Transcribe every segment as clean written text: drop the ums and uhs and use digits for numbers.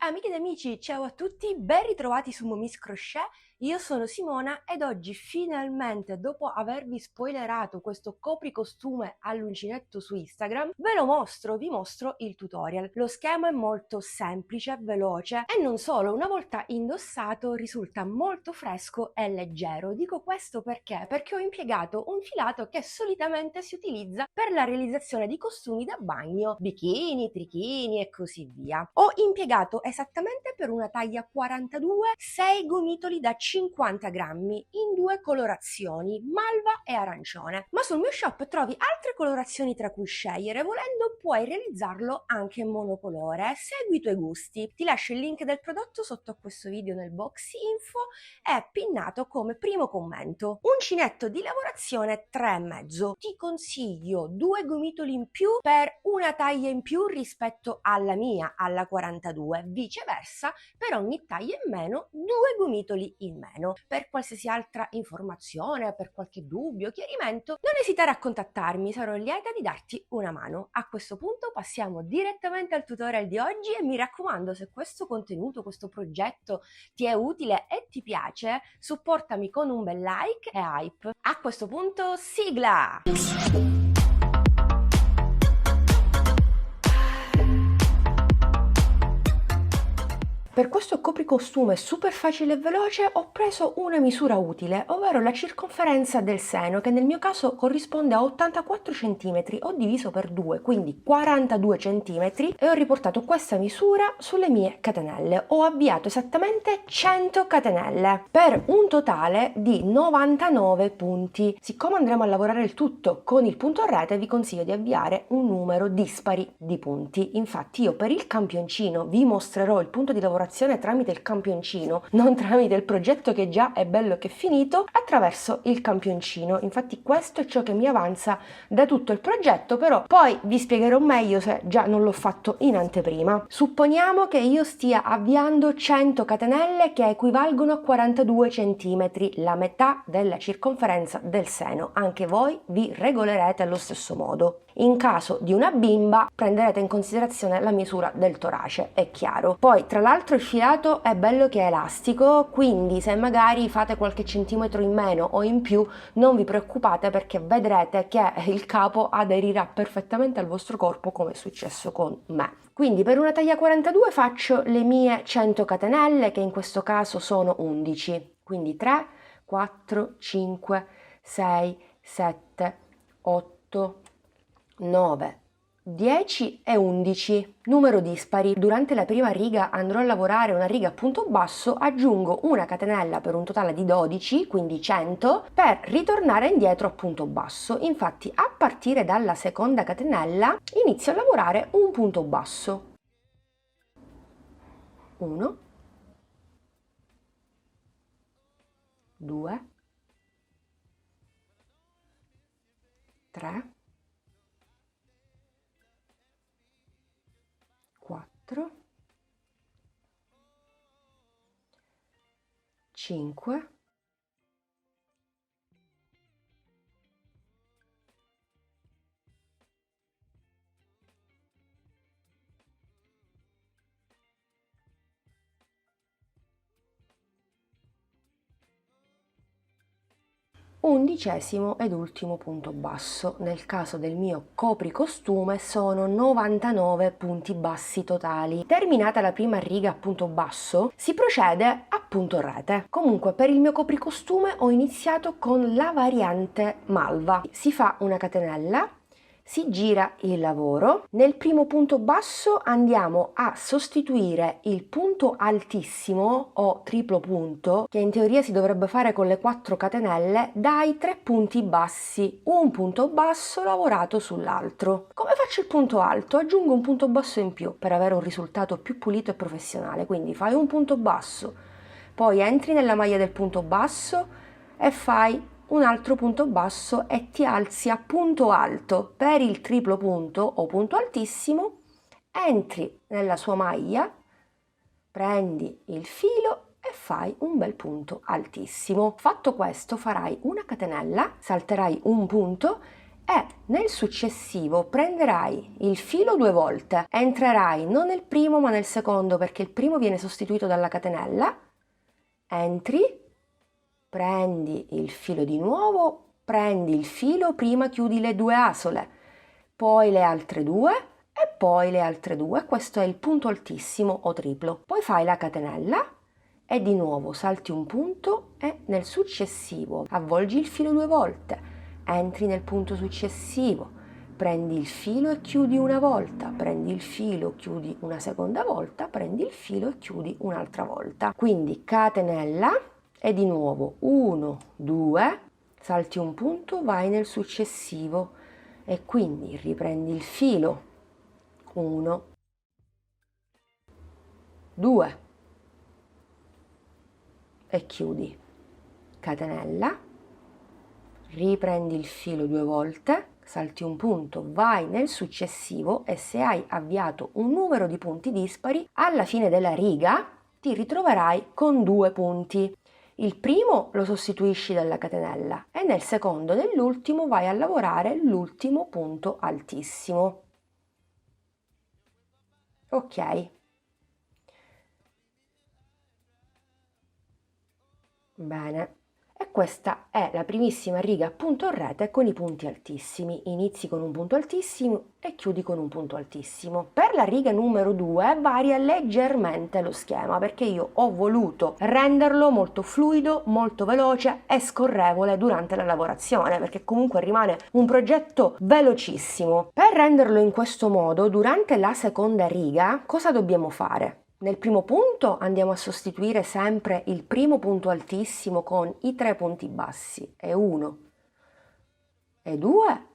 Amiche ed amici, ciao a tutti, ben ritrovati su Momis Crochet. Io sono Simona ed oggi finalmente, dopo avervi spoilerato questo copricostume all'uncinetto su Instagram, vi mostro il tutorial. Lo schema è molto semplice, veloce e non solo, una volta indossato risulta molto fresco e leggero. Dico questo perché ho impiegato un filato che solitamente si utilizza per la realizzazione di costumi da bagno, bikini, trichini e così via. Ho impiegato esattamente per una taglia 42 6 gomitoli da 50 grammi in due colorazioni, malva e arancione. Ma sul mio shop trovi altre colorazioni tra cui scegliere, volendo puoi realizzarlo anche in monocolore. Segui i tuoi gusti. Ti lascio il link del prodotto sotto a questo video nel box info e pinnato come primo commento. Uncinetto di lavorazione 3,5. Ti consiglio 2 gomitoli in più per una taglia in più rispetto alla mia, alla 42, viceversa per ogni taglia in meno 2 gomitoli in meno. Per qualsiasi altra informazione, per qualche dubbio, chiarimento, non esitare a contattarmi, sarò lieta di darti una mano. A questo punto passiamo direttamente al tutorial di oggi e mi raccomando, se questo contenuto, questo progetto ti è utile e ti piace, supportami con un bel like e hype. A questo punto, sigla! Per questo copricostume super facile e veloce ho preso una misura utile, ovvero la circonferenza del seno, che nel mio caso corrisponde a 84 cm, ho diviso per 2, quindi 42 cm, e ho riportato questa misura sulle mie catenelle. Ho avviato esattamente 100 catenelle, per un totale di 99 punti. Siccome andremo a lavorare il tutto con il punto a rete, vi consiglio di avviare un numero dispari di punti. Infatti io per il campioncino vi mostrerò il punto di lavorazione tramite il campioncino, non tramite il progetto che già è bello che è finito, attraverso il campioncino. Infatti questo è ciò che mi avanza da tutto il progetto, però poi vi spiegherò meglio se già non l'ho fatto in anteprima. Supponiamo che io stia avviando 100 catenelle che equivalgono a 42 cm, la metà della circonferenza del seno. Anche voi vi regolerete allo stesso modo. In caso di una bimba prenderete in considerazione la misura del torace, è chiaro. Poi tra l'altro il filato è bello che è elastico, quindi se magari fate qualche centimetro in meno o in più non vi preoccupate, perché vedrete che il capo aderirà perfettamente al vostro corpo, come è successo con me. Quindi per una taglia 42 faccio le mie 100 catenelle, che in questo caso sono 11, quindi 3, 4, 5, 6, 7, 8, 9, 10 e 11, numero dispari. Durante la prima riga andrò a lavorare una riga a punto basso, aggiungo una catenella per un totale di 12, quindi 100, per ritornare indietro a punto basso. Infatti a partire dalla seconda catenella inizio a lavorare un punto basso. 1, 2, 3, 4, 5, 11° ed ultimo punto basso. Nel caso del mio copricostume sono 99 punti bassi totali. Terminata la prima riga a punto basso si procede a punto rete. Comunque per il mio copricostume ho iniziato con la variante malva. Si fa una catenella, si gira il lavoro. Nel primo punto basso andiamo a sostituire il punto altissimo o triplo punto, che in teoria si dovrebbe fare con le 4 catenelle, dai 3 punti bassi, un punto basso lavorato sull'altro. Come faccio il punto alto? Aggiungo un punto basso in più per avere un risultato più pulito e professionale. Quindi fai un punto basso, poi entri nella maglia del punto basso e fai un altro punto basso e ti alzi a punto alto. Per il triplo punto o punto altissimo entri nella sua maglia, prendi il filo e fai un bel punto altissimo. Fatto questo farai una catenella, salterai un punto e nel successivo prenderai il filo 2 volte, entrerai non nel primo ma nel secondo perché il primo viene sostituito dalla catenella, entri, prendi il filo di nuovo, prendi il filo, prima chiudi le 2 asole, poi le altre 2 e poi le altre 2, questo è il punto altissimo o triplo. Poi fai la catenella e di nuovo salti un punto e nel successivo avvolgi il filo 2 volte, entri nel punto successivo, prendi il filo e chiudi una volta, prendi il filo, chiudi una seconda volta, prendi il filo e chiudi un'altra volta. Quindi catenella e di nuovo 1, 2, salti un punto, vai nel successivo e quindi riprendi il filo, 1, 2 e chiudi, catenella, riprendi il filo 2 volte, salti un punto, vai nel successivo e se hai avviato un numero di punti dispari, alla fine della riga ti ritroverai con 2 punti. Il primo lo sostituisci dalla catenella e nel secondo e nell'ultimo vai a lavorare l'ultimo punto altissimo. Ok. Bene. E questa è la primissima riga a punto rete con i punti altissimi. Inizi con un punto altissimo e chiudi con un punto altissimo. Per la riga numero 2 varia leggermente lo schema perché io ho voluto renderlo molto fluido, molto veloce e scorrevole durante la lavorazione perché comunque rimane un progetto velocissimo. Per renderlo in questo modo, durante la seconda riga, cosa dobbiamo fare? Nel primo punto andiamo a sostituire sempre il primo punto altissimo con i 3 punti bassi, e 1, e 2,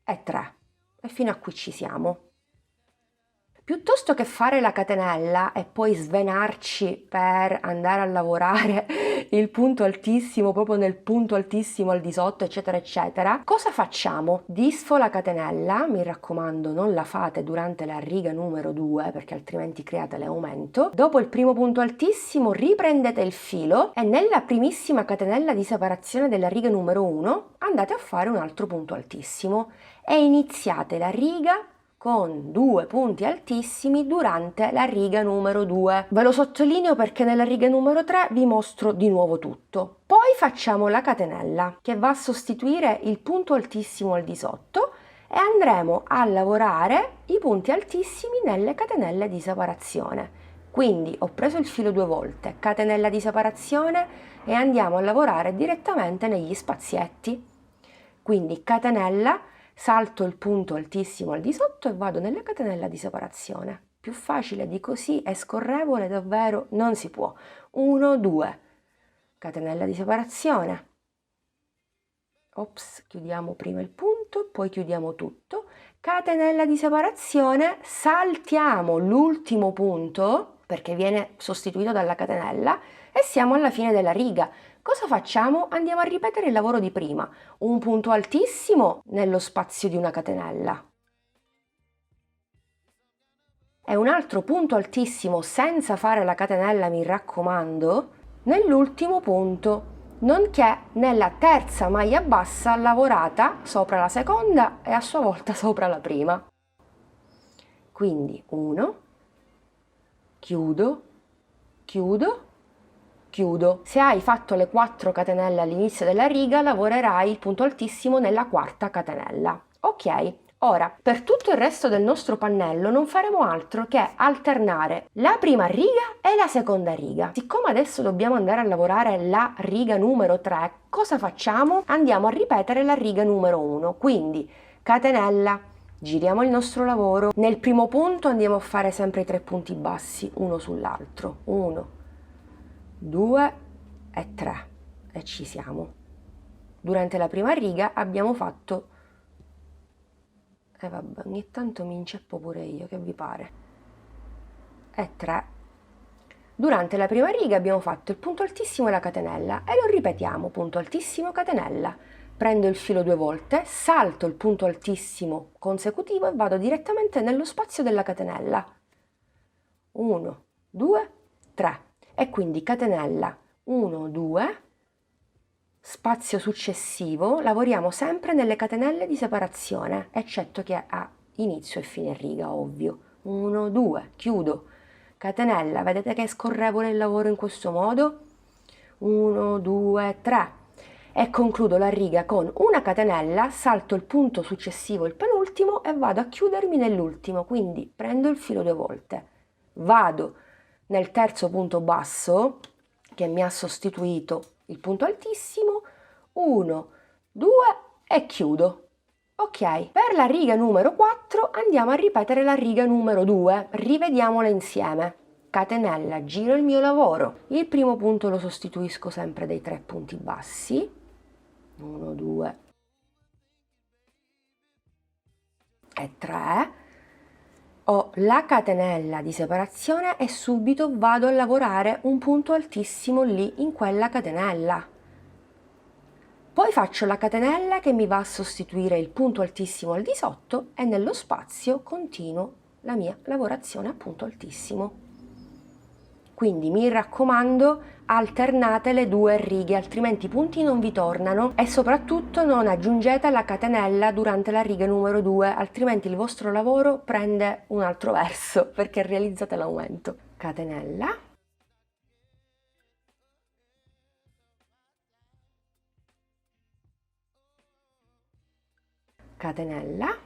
e 3. E fino a qui ci siamo. Piuttosto che fare la catenella e poi svenarci per andare a lavorare il punto altissimo proprio nel punto altissimo al di sotto eccetera eccetera, cosa facciamo? Disfo la catenella, mi raccomando non la fate durante la riga numero 2 perché altrimenti create l'aumento. Dopo il primo punto altissimo riprendete il filo e nella primissima catenella di separazione della riga numero 1 andate a fare un altro punto altissimo e iniziate la riga con 2 punti altissimi durante la riga numero 2. Ve lo sottolineo perché nella riga numero 3 vi mostro di nuovo tutto. Poi facciamo la catenella che va a sostituire il punto altissimo al di sotto e andremo a lavorare i punti altissimi nelle catenelle di separazione. Quindi ho preso il filo 2 volte, catenella di separazione e andiamo a lavorare direttamente negli spazietti. Quindi catenella, salto il punto altissimo al di sotto e vado nella catenella di separazione. Più facile di così e scorrevole davvero non si può. 1, 2, catenella di separazione. Ops, chiudiamo prima il punto, poi chiudiamo tutto. Catenella di separazione, saltiamo l'ultimo punto perché viene sostituito dalla catenella e siamo alla fine della riga. Cosa facciamo? Andiamo a ripetere il lavoro di prima, un punto altissimo nello spazio di una catenella e un altro punto altissimo senza fare la catenella, mi raccomando, nell'ultimo punto, nonché nella terza maglia bassa lavorata sopra la seconda e a sua volta sopra la prima. Quindi 1, chiudo, chiudo, chiudo. Se hai fatto le 4 catenelle all'inizio della riga, lavorerai il punto altissimo nella quarta catenella. Ok, ora per tutto il resto del nostro pannello non faremo altro che alternare la prima riga e la seconda riga. Siccome adesso dobbiamo andare a lavorare la riga numero 3, cosa facciamo? Andiamo a ripetere la riga numero 1, quindi catenella, giriamo il nostro lavoro. Nel primo punto andiamo a fare sempre i 3 punti bassi, uno sull'altro, 1, 2 e 3 e ci siamo. Durante la prima riga abbiamo fatto vabbè, ogni tanto mi inceppo pure io, che vi pare? E 3. Durante la prima riga abbiamo fatto il punto altissimo e la catenella e lo ripetiamo, punto altissimo, catenella. Prendo il filo 2 volte, salto il punto altissimo consecutivo e vado direttamente nello spazio della catenella. 1, 2, 3. E quindi catenella 1, 2, spazio successivo lavoriamo sempre nelle catenelle di separazione, eccetto che a inizio e fine riga, ovvio. 1, 2, chiudo, catenella, vedete che è scorrevole il lavoro in questo modo? 1, 2, 3 e concludo la riga con una catenella, salto il punto successivo, il penultimo, e vado a chiudermi nell'ultimo, quindi prendo il filo 2 volte, vado nel terzo punto basso che mi ha sostituito il punto altissimo, 1, 2 e chiudo. Ok, per la riga numero 4 andiamo a ripetere la riga numero 2, rivediamola insieme. Catenella, giro il mio lavoro, il primo punto lo sostituisco sempre dai 3 punti bassi, 1, 2 e 3, ho la catenella di separazione e subito vado a lavorare un punto altissimo lì in quella catenella. Poi faccio la catenella che mi va a sostituire il punto altissimo al di sotto e nello spazio continuo la mia lavorazione a punto altissimo. Quindi mi raccomando, alternate le 2 righe, altrimenti i punti non vi tornano, e soprattutto non aggiungete la catenella durante la riga numero 2, altrimenti il vostro lavoro prende un altro verso perché realizzate l'aumento. Catenella, catenella,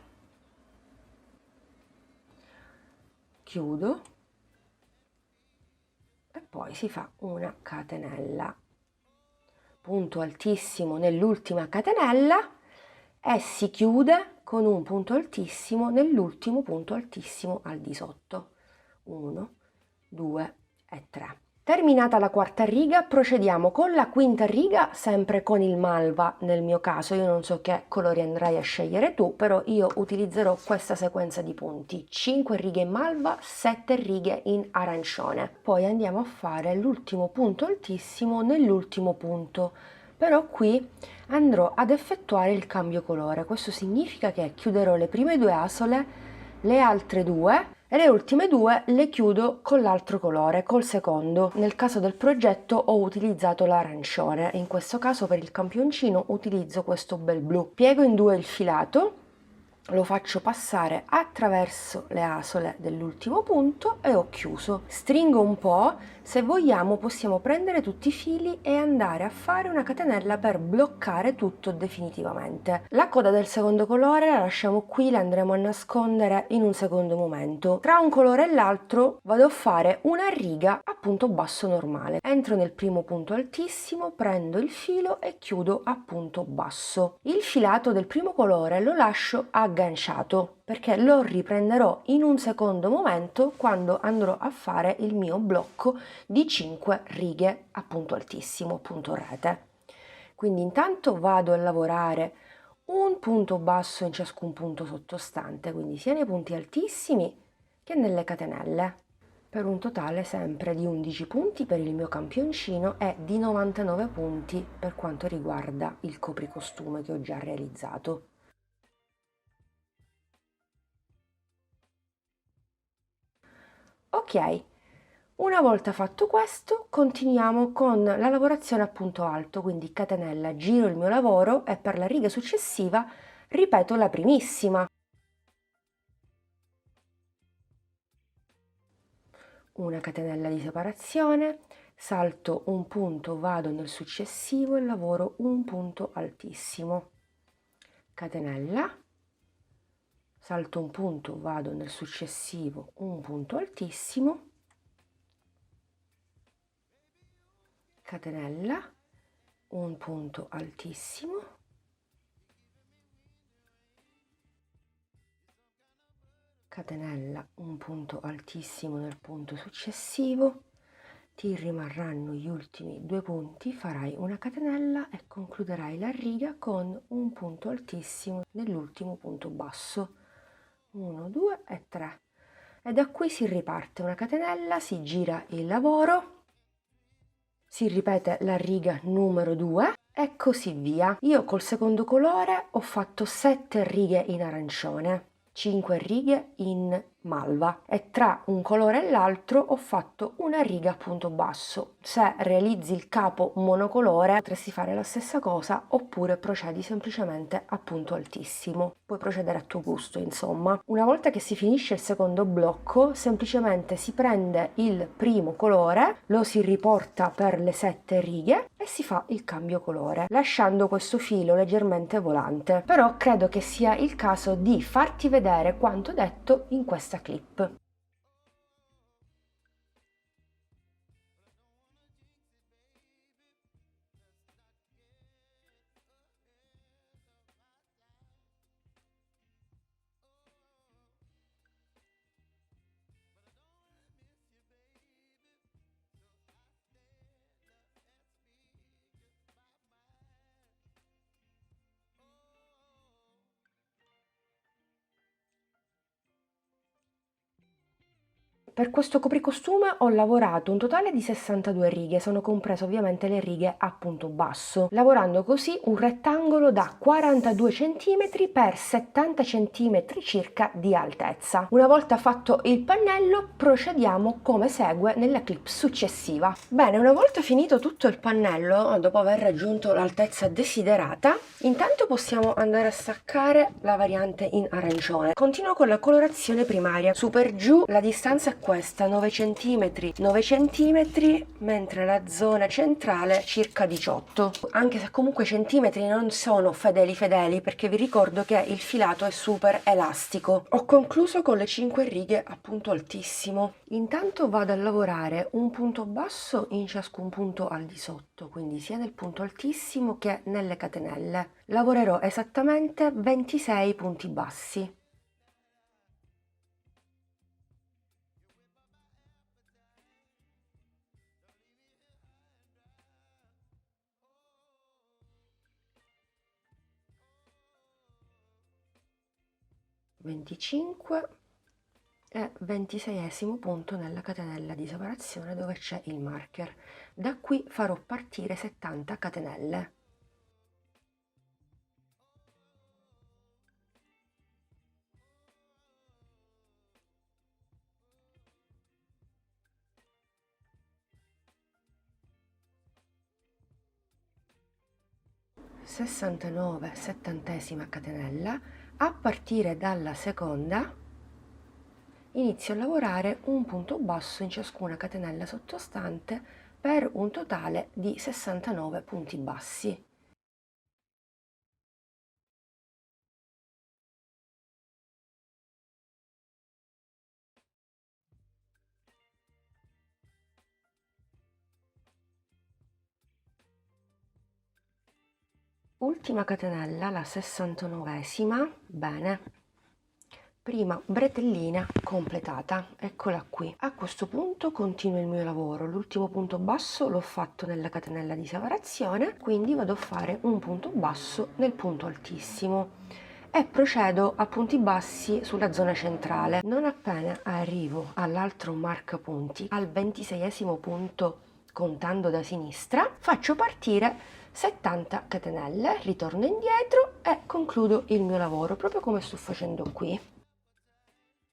chiudo e poi si fa una catenella, punto altissimo nell'ultima catenella e si chiude con un punto altissimo nell'ultimo punto altissimo al di sotto. 1, 2 e 3. Terminata la quarta riga, procediamo con la quinta riga, sempre con il malva nel mio caso. Io non so che colori andrai a scegliere tu, però io utilizzerò questa sequenza di punti: 5 righe in malva, 7 righe in arancione. Poi andiamo a fare l'ultimo punto altissimo nell'ultimo punto, però qui andrò ad effettuare il cambio colore. Questo significa che chiuderò le prime 2 asole, le altre 2 e le ultime 2 le chiudo con l'altro colore, col secondo. Nel caso del progetto ho utilizzato l'arancione, in questo caso per il campioncino utilizzo questo bel blu. Piego in 2 il filato, lo faccio passare attraverso le asole dell'ultimo punto e ho chiuso. Stringo un po', se vogliamo possiamo prendere tutti i fili e andare a fare una catenella per bloccare tutto definitivamente. La coda del secondo colore la lasciamo qui, la andremo a nascondere in un secondo momento. Tra un colore e l'altro vado a fare una riga a punto basso normale. Entro nel primo punto altissimo, prendo il filo e chiudo a punto basso. Il filato del primo colore lo lascio agganciato perché lo riprenderò in un secondo momento quando andrò a fare il mio blocco di 5 righe a punto altissimo, a punto rete. Quindi intanto vado a lavorare un punto basso in ciascun punto sottostante, quindi sia nei punti altissimi che nelle catenelle, per un totale sempre di 11 punti per il mio campioncino e di 99 punti per quanto riguarda il copricostume che ho già realizzato. Ok, una volta fatto questo continuiamo con la lavorazione a punto alto, quindi catenella, giro il mio lavoro e per la riga successiva ripeto la primissima. Una catenella di separazione, salto un punto, vado nel successivo e lavoro un punto altissimo. Catenella, salto un punto, vado nel successivo, un punto altissimo. Catenella, un punto altissimo, catenella, un punto altissimo nel punto successivo, ti rimarranno gli ultimi 2 punti, farai una catenella e concluderai la riga con un punto altissimo nell'ultimo punto basso. 1, 2 e 3. E da qui si riparte una catenella, si gira il lavoro, si ripete la riga numero 2 e così via. Io col secondo colore ho fatto 7 righe in arancione, 5 righe in malva, e tra un colore e l'altro ho fatto una riga a punto basso. Se realizzi il capo monocolore potresti fare la stessa cosa, oppure procedi semplicemente a punto altissimo. Puoi procedere a tuo gusto, insomma. Una volta che si finisce il secondo blocco, semplicemente si prende il primo colore, lo si riporta per le 7 righe e si fa il cambio colore, lasciando questo filo leggermente volante. Però credo che sia il caso di farti vedere quanto detto in questa clip. Per questo copricostume ho lavorato un totale di 62 righe, sono comprese ovviamente le righe a punto basso, lavorando così un rettangolo da 42 cm per 70 cm circa di altezza. Una volta fatto il pannello procediamo come segue nella clip successiva. Bene, una volta finito tutto il pannello, dopo aver raggiunto l'altezza desiderata, intanto possiamo andare a staccare la variante in arancione. Continuo con la colorazione primaria, su per giù la distanza è questa, 9 cm, 9 cm, mentre la zona centrale circa 18, anche se comunque i centimetri non sono fedeli perché vi ricordo che il filato è super elastico. Ho concluso con le 5 righe a punto altissimo. Intanto vado a lavorare un punto basso in ciascun punto al di sotto, quindi sia nel punto altissimo che nelle catenelle. Lavorerò esattamente 26 punti bassi. Venticinque e 26esimo punto nella catenella di separazione dove c'è il marker. Da qui farò partire 70 catenelle. Sessantanove, settantesima catenella. A partire dalla seconda inizio a lavorare un punto basso in ciascuna catenella sottostante per un totale di 69 punti bassi. Ultima catenella, la 69esima, bene. Prima bretellina completata, eccola qui. A questo punto continuo il mio lavoro, l'ultimo punto basso l'ho fatto nella catenella di separazione, quindi vado a fare un punto basso nel punto altissimo e procedo a punti bassi sulla zona centrale. Non appena arrivo all'altro marcapunti, al 26esimo punto contando da sinistra, faccio partire 70 catenelle, ritorno indietro e concludo il mio lavoro proprio come sto facendo qui.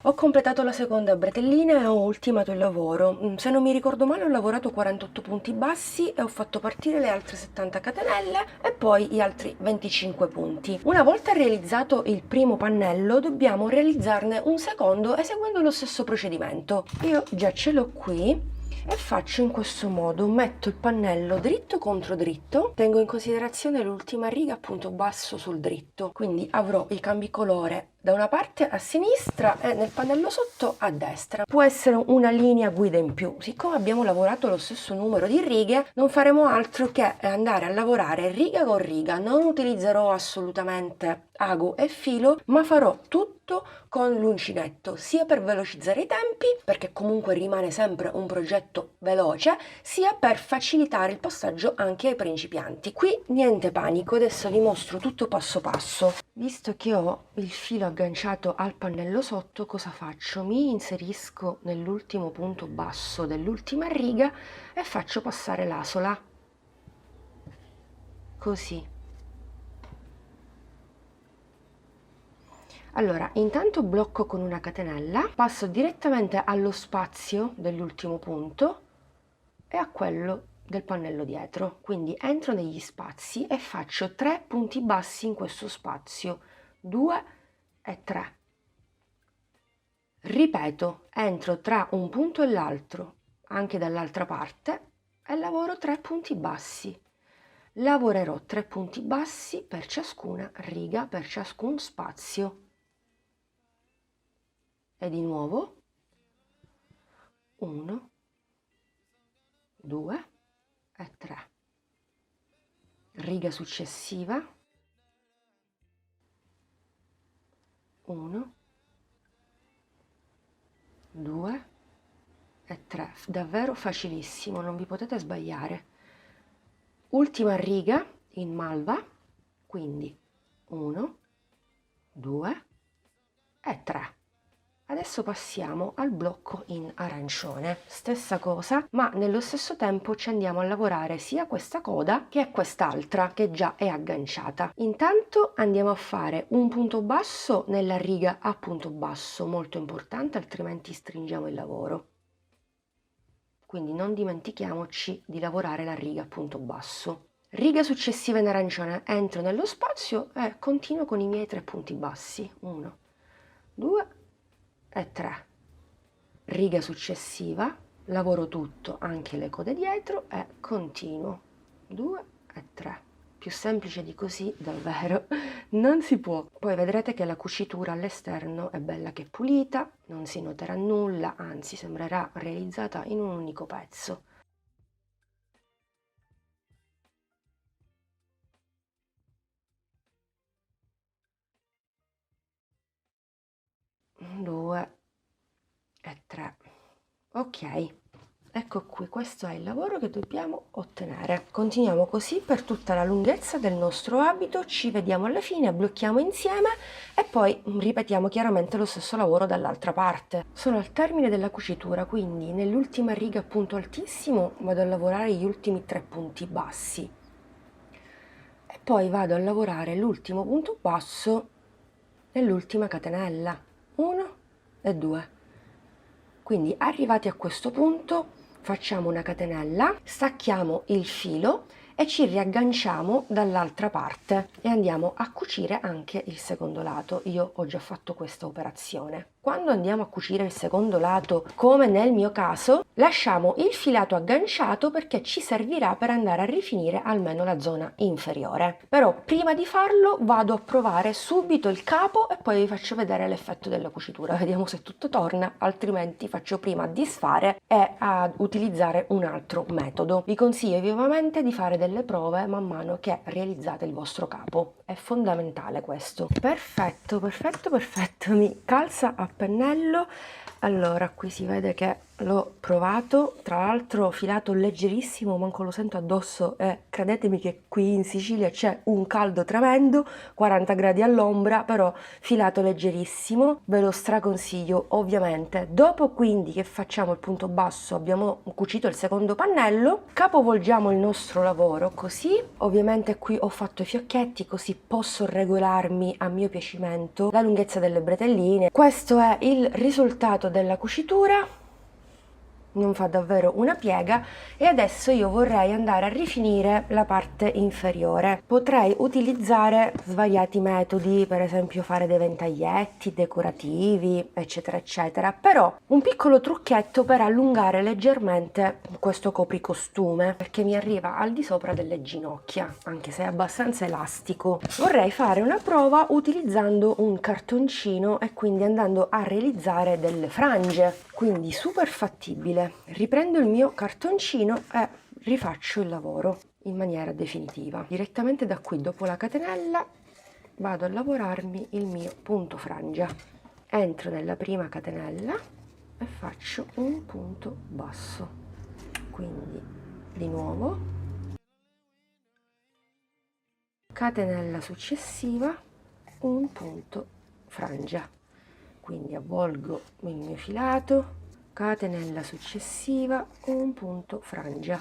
Ho completato la seconda bretellina e ho ultimato il lavoro. Se non mi ricordo male ho lavorato 48 punti bassi e ho fatto partire le altre 70 catenelle e poi gli altri 25 punti. Una volta realizzato il primo pannello dobbiamo realizzarne un secondo eseguendo lo stesso procedimento. Io già ce l'ho qui e faccio in questo modo: metto il pannello dritto contro dritto, tengo in considerazione l'ultima riga a punto basso sul dritto, quindi avrò i cambi colore da una parte a sinistra e nel pannello sotto a destra. Può essere una linea guida in più. Siccome abbiamo lavorato lo stesso numero di righe, non faremo altro che andare a lavorare riga con riga. Non utilizzerò assolutamente ago e filo, ma farò tutto con l'uncinetto, sia per velocizzare i tempi, perché comunque rimane sempre un progetto veloce, sia per facilitare il passaggio anche ai principianti. Qui niente panico, adesso vi mostro tutto passo passo. Visto che ho il filo agganciato al pannello sotto, cosa faccio? Mi inserisco nell'ultimo punto basso dell'ultima riga e faccio passare l'asola, così. Allora, intanto blocco con una catenella, passo direttamente allo spazio dell'ultimo punto e a quello del pannello dietro. Quindi entro negli spazi e faccio 3 punti bassi in questo spazio, 2 e 3. Ripeto, entro tra un punto e l'altro, anche dall'altra parte, e lavoro 3 punti bassi. Lavorerò 3 punti bassi per ciascuna riga, per ciascun spazio. E di nuovo 1, 2 e 3. Riga successiva 1, 2 e 3. Davvero facilissimo, non vi potete sbagliare. Ultima riga in malva, quindi 1, 2 e 3. Adesso passiamo al blocco in arancione, stessa cosa, ma nello stesso tempo ci andiamo a lavorare sia questa coda che quest'altra che già è agganciata. Intanto andiamo a fare un punto basso nella riga a punto basso, molto importante, altrimenti stringiamo il lavoro. Quindi non dimentichiamoci di lavorare la riga a punto basso. Riga successiva in arancione, entro nello spazio e continuo con i miei 3 punti bassi. 1, 2 e 3. Riga successiva, lavoro tutto, anche le code dietro e continuo. 2 e 3. Più semplice di così davvero non si può. Poi vedrete che la cucitura all'esterno è bella che pulita, non si noterà nulla, anzi sembrerà realizzata in un unico pezzo. Due e 3. Ok, ecco qui, questo è il lavoro che dobbiamo ottenere. Continuiamo così per tutta la lunghezza del nostro abito, ci vediamo alla fine, blocchiamo insieme e poi ripetiamo chiaramente lo stesso lavoro dall'altra parte. Sono al termine della cucitura, quindi nell'ultima riga a punto altissimo vado a lavorare gli ultimi 3 punti bassi e poi vado a lavorare l'ultimo punto basso nell'ultima catenella, 1 e 2. Quindi arrivati a questo punto facciamo una catenella, stacchiamo il filo e ci riagganciamo dall'altra parte e andiamo a cucire anche il secondo lato. Io ho già fatto questa operazione. Quando andiamo a cucire il secondo lato, come nel mio caso, lasciamo il filato agganciato perché ci servirà per andare a rifinire almeno la zona inferiore. Però prima di farlo vado a provare subito il capo e poi vi faccio vedere l'effetto della cucitura. Vediamo se tutto torna, altrimenti faccio prima a disfare e a utilizzare un altro metodo. Vi consiglio vivamente di fare delle prove man mano che realizzate il vostro capo. È fondamentale questo. Perfetto, perfetto, perfetto. Mi calza a pennello. Allora, qui si vede che l'ho provato, tra l'altro filato leggerissimo, manco lo sento addosso e credetemi che qui in Sicilia c'è un caldo tremendo, 40 gradi all'ombra, però filato leggerissimo, ve lo straconsiglio ovviamente. Dopo quindi che facciamo il punto basso, abbiamo cucito il secondo pannello, capovolgiamo il nostro lavoro così, ovviamente qui ho fatto i fiocchetti così posso regolarmi a mio piacimento la lunghezza delle bretelline. Questo è il risultato della cucitura. Non fa davvero una piega e adesso io vorrei andare a rifinire la parte inferiore. Potrei utilizzare svariati metodi, per esempio fare dei ventaglietti decorativi, eccetera eccetera, però un piccolo trucchetto per allungare leggermente questo copricostume perché mi arriva al di sopra delle ginocchia, anche se è abbastanza elastico. Vorrei fare una prova utilizzando un cartoncino e quindi andando a realizzare delle frange, quindi super fattibile. Riprendo il mio cartoncino e rifaccio il lavoro in maniera definitiva. Direttamente da qui, dopo la catenella, vado a lavorarmi il mio punto frangia. Entro nella prima catenella e faccio un punto basso. Quindi di nuovo catenella successiva, un punto frangia. Quindi avvolgo il mio filato, catenella successiva, un punto frangia,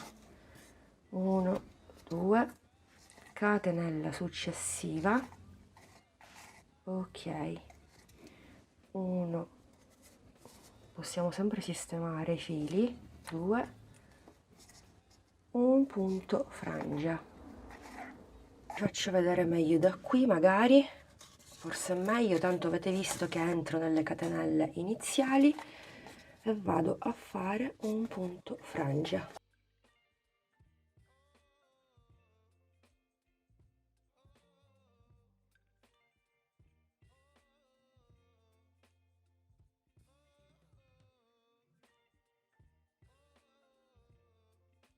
1, 2, catenella successiva, ok, 1, possiamo sempre sistemare i fili, 2, un punto frangia. Faccio vedere meglio da qui, magari, forse è meglio, tanto avete visto che entro nelle catenelle iniziali e vado a fare un punto frangia.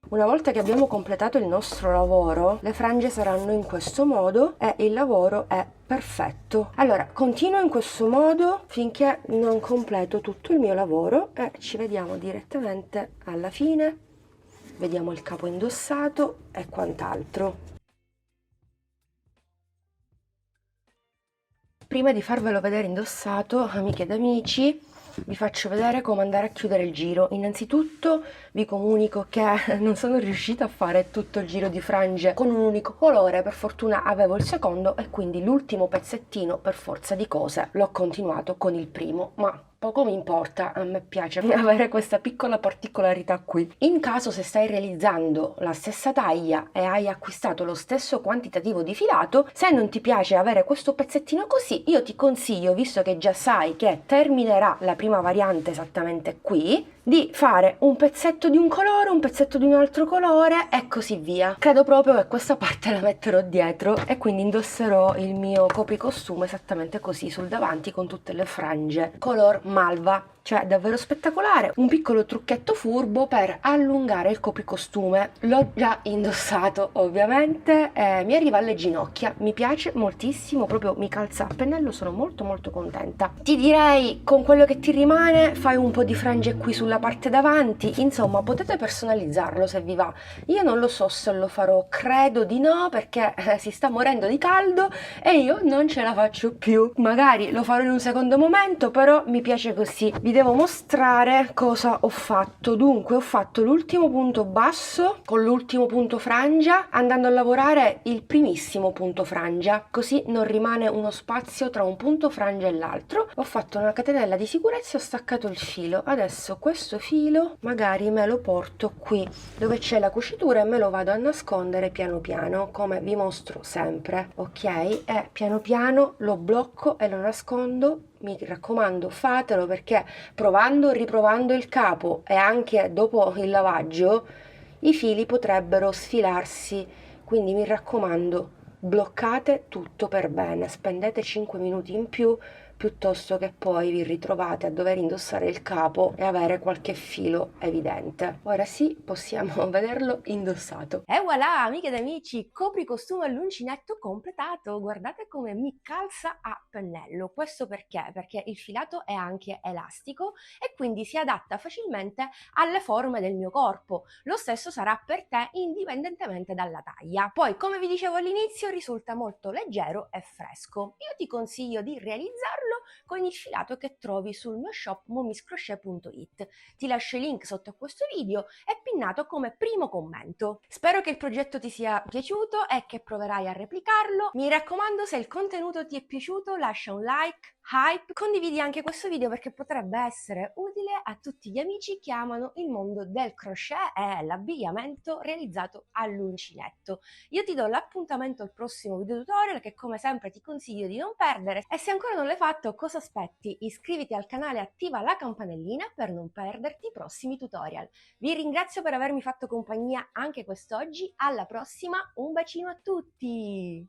Una volta che abbiamo completato il nostro lavoro, le frange saranno in questo modo e il lavoro è perfetto. Allora, continuo in questo modo finché non completo tutto il mio lavoro e ci vediamo direttamente alla fine. Vediamo il capo indossato e quant'altro. Prima di farvelo vedere indossato, amiche ed amici, vi faccio vedere come andare a chiudere il giro. Innanzitutto vi comunico che non sono riuscita a fare tutto il giro di frange con un unico colore, per fortuna avevo il secondo e quindi l'ultimo pezzettino, per forza di cose, l'ho continuato con il primo, ma poco mi importa, a me piace avere questa piccola particolarità qui. In caso se stai realizzando la stessa taglia e hai acquistato lo stesso quantitativo di filato, se non ti piace avere questo pezzettino così, io ti consiglio, visto che già sai che terminerà la prima variante esattamente qui, di fare un pezzetto di un colore, un pezzetto di un altro colore e così via. Credo proprio che questa parte la metterò dietro e quindi indosserò il mio copricostume esattamente così sul davanti con tutte le frange color malva. Cioè davvero spettacolare, un piccolo trucchetto furbo per allungare il copricostume. L'ho già indossato ovviamente, mi arriva alle ginocchia, mi piace moltissimo, proprio mi calza a pennello, sono molto contenta. Ti direi, con quello che ti rimane fai un po' di frange qui sulla parte davanti, insomma potete personalizzarlo se vi va. Io non lo so se lo farò, credo di no, perché si sta morendo di caldo e io non ce la faccio più. Magari lo farò in un secondo momento, però mi piace così. Vi devo mostrare cosa ho fatto. Dunque ho fatto l'ultimo punto basso con l'ultimo punto frangia, andando a lavorare il primissimo punto frangia, così non rimane uno spazio tra un punto frangia e l'altro. Ho fatto una catenella di sicurezza e ho staccato il filo. Adesso questo filo magari me lo porto qui dove c'è la cucitura e me lo vado a nascondere piano piano, come vi mostro sempre, ok? E piano piano lo blocco e lo nascondo. Mi raccomando, fatelo, perché provando e riprovando il capo e anche dopo il lavaggio i fili potrebbero sfilarsi, quindi mi raccomando, bloccate tutto per bene, spendete 5 minuti in più piuttosto che poi vi ritrovate a dover indossare il capo e avere qualche filo evidente. Ora sì, possiamo vederlo indossato. E voilà, amiche ed amici, copricostume all'uncinetto completato. Guardate come mi calza a pennello. Questo perché? Perché il filato è anche elastico e quindi si adatta facilmente alle forme del mio corpo. Lo stesso sarà per te indipendentemente dalla taglia. Poi, come vi dicevo all'inizio, risulta molto leggero e fresco. Io ti consiglio di realizzarlo con il filato che trovi sul mio shop momiscrochet.it. Ti lascio il link sotto a questo video e pinnato come primo commento. Spero che il progetto ti sia piaciuto e che proverai a replicarlo. Mi raccomando, se il contenuto ti è piaciuto, lascia un like, hype, condividi anche questo video perché potrebbe essere utile a tutti gli amici che amano il mondo del crochet e l'abbigliamento realizzato all'uncinetto. Io ti do l'appuntamento al prossimo video tutorial che come sempre ti consiglio di non perdere e se ancora non l'hai fatto cosa aspetti? Iscriviti al canale e attiva la campanellina per non perderti i prossimi tutorial. Vi ringrazio per avermi fatto compagnia anche quest'oggi, alla prossima, un bacino a tutti!